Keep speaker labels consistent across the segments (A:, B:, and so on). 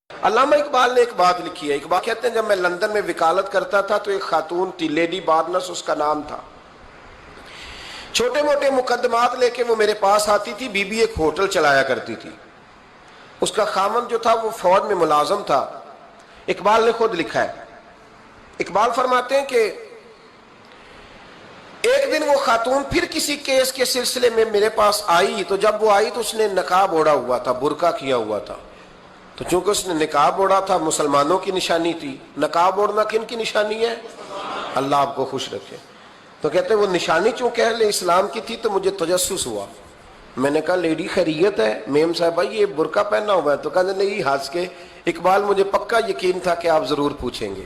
A: علامہ اقبال نے ایک بات لکھی ہے. اقبال کہتے ہیں جب میں لندن میں وکالت کرتا تھا تو ایک خاتون تھی, لیڈی بارنس اس کا نام تھا. چھوٹے موٹے مقدمات لے کے وہ میرے پاس آتی تھی. بی بی ایک ہوٹل چلایا کرتی تھی. اس کا خامند جو تھا وہ فوج میں ملازم تھا. اقبال نے خود لکھا ہے, اقبال فرماتے ہیں کہ ایک دن وہ خاتون پھر کسی کیس کے سلسلے میں میرے پاس آئی, تو جب وہ آئی تو اس نے نقاب اوڑھا ہوا تھا, برقع کیا ہوا تھا. تو چونکہ اس نے نقاب اوڑھا تھا, مسلمانوں کی نشانی تھی. نقاب اوڑھنا کن کی نشانی ہے؟ اللہ آپ کو خوش رکھے. تو کہتے ہیں وہ نشانی چونکہ اہل اسلام کی تھی تو مجھے تجسس ہوا. میں نے کہا لیڈی خیریت ہے؟ میم صاحبہ یہ برقع پہنا ہوا ہے. تو کہنے لگی ہنس کے, اقبال مجھے پکا یقین تھا کہ آپ ضرور پوچھیں گے.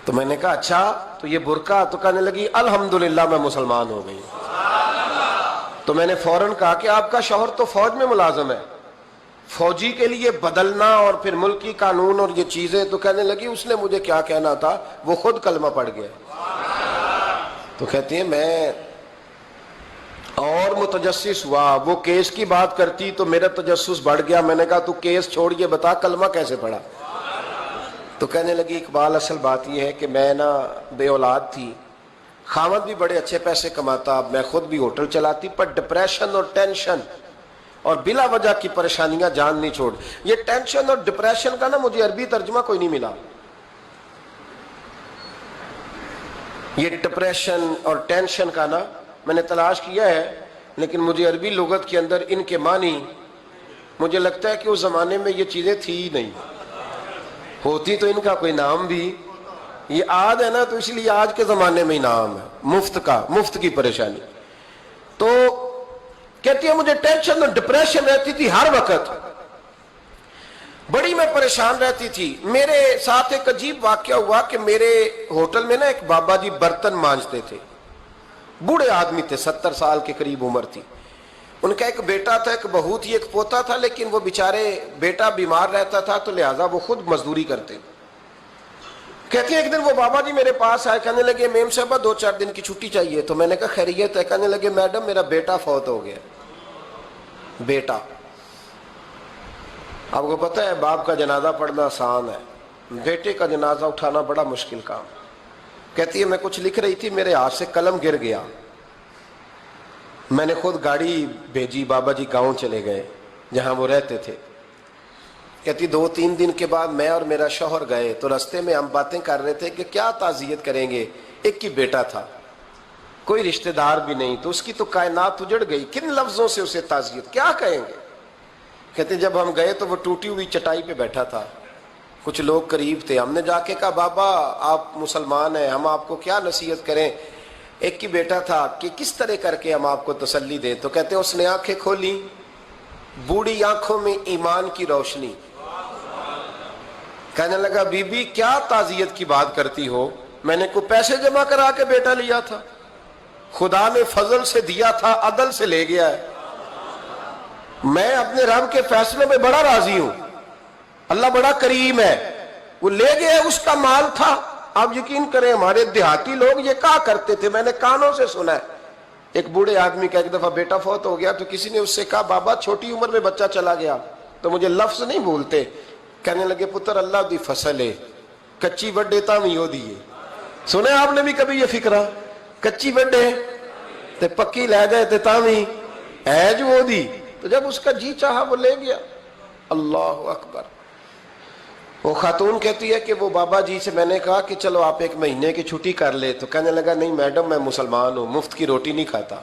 A: تو میں نے کہا اچھا تو یہ برقع؟ تو کہنے لگی الحمدللہ میں مسلمان ہو گئی. تو میں نے فوراً کہا کہ آپ کا شوہر تو فوج میں ملازم ہے, فوجی کے لیے بدلنا اور پھر ملکی قانون اور یہ چیزیں. تو کہنے لگی اس نے مجھے کیا کہنا تھا, وہ خود کلمہ پڑھ گیا. تو کہتی ہیں میں اور متجسس ہوا. وہ کیس کی بات کرتی تو میرا تجسس بڑھ گیا. میں نے کہا تو کیس چھوڑ یہ بتا کلمہ کیسے پڑھا؟ تو کہنے لگی اقبال اصل بات یہ ہے کہ میں نا بے اولاد تھی, خاوند بھی بڑے اچھے پیسے کماتا, میں خود بھی ہوٹل چلاتی, پر ڈپریشن اور ٹینشن اور بلا وجہ کی پریشانیاں جان نہیں چھوڑ. یہ ٹینشن اور ڈپریشن کا نا مجھے عربی ترجمہ کوئی نہیں ملا. یہ ڈپریشن اور ٹینشن کا نا میں نے تلاش کیا ہے, لیکن مجھے عربی لغت کے اندر ان کے معنی مجھے لگتا ہے کہ اس زمانے میں یہ چیزیں تھی ہی نہیں. ہوتی تو ان کا کوئی نام بھی, یہ آج ہے نا تو اس لیے آج کے زمانے میں ہی نام ہے مفت کا, مفت کی پریشانی. تو کہتی ہے مجھے ٹینشن اور ڈپریشن رہتی تھی ہر وقت, بڑی میں پریشان رہتی تھی. میرے ساتھ ایک عجیب واقعہ ہوا کہ میرے ہوٹل میں نا ایک بابا جی برتن مانجتے تھے, بوڑھے آدمی تھے, 70 سال کے قریب عمر تھی. ان کا ایک بیٹا تھا, ایک بہو تھی, ایک پوتا تھا, لیکن وہ بیچارے بیٹا بیمار رہتا تھا تو لہٰذا وہ خود مزدوری کرتے. کہتے ہیں ایک دن وہ بابا جی میرے پاس آئے, کہنے لگے میم صاحبہ 2-4 دن کی چھٹی چاہیے. تو میں نے کہا خیریت ہے؟ کہنے لگے میڈم میرا بیٹا فوت ہو گیا. بیٹا, آپ کو پتہ ہے باپ کا جنازہ پڑھنا آسان ہے, بیٹے کا جنازہ اٹھانا بڑا مشکل کام. کہتی ہے میں کچھ لکھ رہی تھی, میرے ہاتھ سے قلم گر گیا. میں نے خود گاڑی بھیجی, بابا جی گاؤں چلے گئے جہاں وہ رہتے تھے. کہتی 2-3 دن کے بعد میں اور میرا شوہر گئے تو رستے میں ہم باتیں کر رہے تھے کہ کیا تعزیت کریں گے. ایک ہی بیٹا تھا, کوئی رشتہ دار بھی نہیں, تو اس کی تو کائنات اجڑ گئی, کن لفظوں سے اسے تعزیت کیا کہیں گے. کہتے جب ہم گئے تو وہ ٹوٹی ہوئی چٹائی پہ بیٹھا تھا, کچھ لوگ قریب تھے. ہم نے جا کے کہا بابا آپ مسلمان ہیں, ہم آپ کو کیا نصیحت کریں, ایک ہی بیٹا تھا, کہ کس طرح کر کے ہم آپ کو تسلی دیں. تو کہتے اس نے آنکھیں کھولی, بوڑھی آنکھوں میں ایمان کی روشنی. کہنے لگا بی بی کیا تعزیت کی بات کرتی ہو, میں نے کوئی پیسے جمع کرا کے بیٹا لیا تھا, خدا نے فضل سے دیا تھا, عدل سے لے گیا ہے. میں اپنے رب کے فیصلے میں بڑا راضی ہوں, اللہ بڑا کریم ہے, وہ لے گیا, اس کا مال تھا. آپ یقین کریں ہمارے دیہاتی لوگ یہ کہا کرتے تھے, میں نے کانوں سے سنا ہے. ایک بوڑھے آدمی کا ایک دفعہ بیٹا فوت ہو گیا تو کسی نے اس سے کہا بابا چھوٹی عمر میں بچہ چلا گیا تو مجھے لفظ نہیں بھولتے. کہنے لگے پتر اللہ دی فصل ہے, کچی وڈے تاوی ہو دیے. سنے آپ نے بھی کبھی یہ فکرہ, کچی وڈے تے پکی لے گئے تے تاوی ہے جو ہو دی. تو جب اس کا جی چاہا وہ لے گیا. اللہ اکبر. وہ خاتون کہتی ہے کہ وہ بابا جی سے میں نے کہا کہ چلو آپ 1 مہینے کی چھٹی کر لے. تو کہنے لگا نہیں میڈم میں مسلمان ہوں, مفت کی روٹی نہیں کھاتا,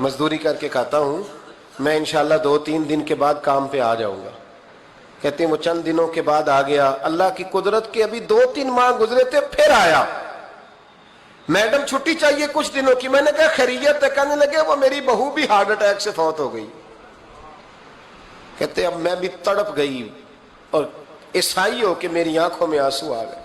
A: مزدوری کر کے کھاتا ہوں, میں انشاءاللہ 2-3 دن کے بعد کام پہ آ جاؤں گا. کہتے ہیں وہ چند دنوں کے بعد آ گیا. اللہ کی قدرت کے ابھی 2-3 ماہ گزرے تھے پھر آیا. میڈم چھٹی چاہیے کچھ دنوں کی. میں نے کہا خیریت ہے؟ کہنے لگے وہ میری بہو بھی ہارٹ اٹیک سے فوت ہو گئی. کہتے اب میں بھی تڑپ گئی اور عیسائی ہو کہ میری آنکھوں میں آنسو آ گئے.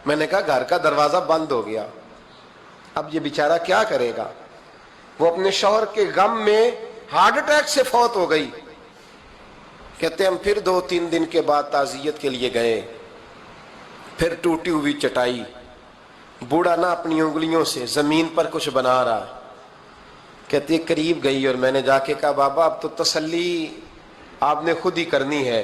A: میں نے کہا گھر کا دروازہ بند ہو گیا, اب یہ بیچارہ کیا کرے گا. وہ اپنے شوہر کے غم میں ہارٹ اٹیک سے فوت ہو گئی. کہتے ہم پھر 2-3 دن کے بعد تعزیت کے لیے گئے, پھر ٹوٹی ہوئی چٹائی, بوڑھا نہ اپنی انگلیوں سے زمین پر کچھ بنا رہا. کہتے قریب گئی اور میں نے جا کے کہا بابا اب تو تسلی آپ نے خود ہی کرنی ہے,